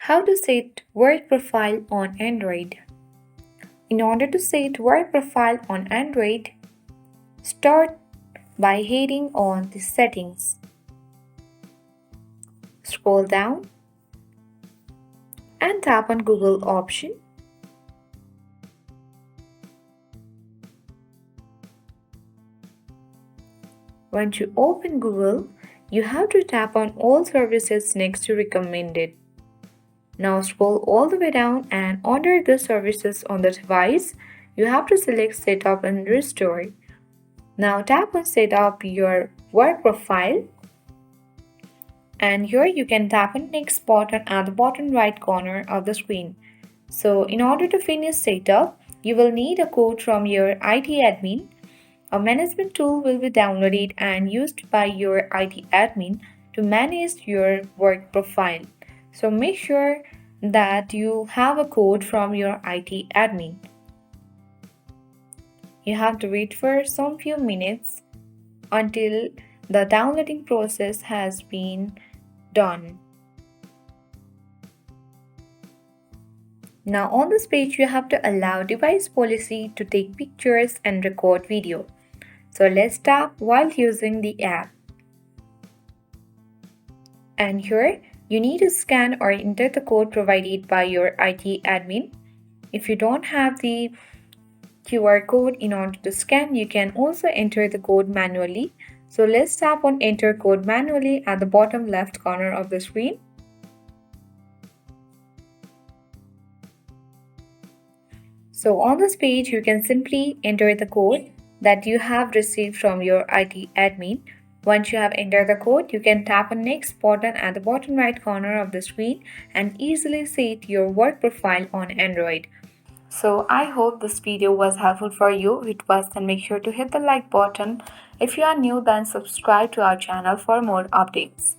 How to set work profile on Android. In order to set work profile on Android, start by heading on the settings. Scroll down and tap on Google option. Once you open Google, you have to tap on all services next to recommended. Now scroll all the way down and under the services on the device, you have to select Setup and Restore. Now tap on Set up your work profile, and here you can tap on Next button at the bottom right corner of the screen. So in order to finish setup, you will need a code from your IT admin. A management tool will be downloaded and used by your IT admin to manage your work profile. So make sure that you have a code from your IT admin. You have to wait for some few minutes until the downloading process has been done. Now on this page you have to allow device policy to take pictures and record video. So let's tap while using the app. And here you need to scan or enter the code provided by your IT admin. If you don't have the QR code in order to scan, you can also enter the code manually. So let's tap on enter code manually at the bottom left corner of the screen. So on this page, you can simply enter the code that you have received from your IT admin. Once you have entered the code, you can tap on next button at the bottom right corner of the screen and easily set your work profile on Android. So I hope this video was helpful for you. If it was, then make sure to hit the like button. If you are new, then subscribe to our channel for more updates.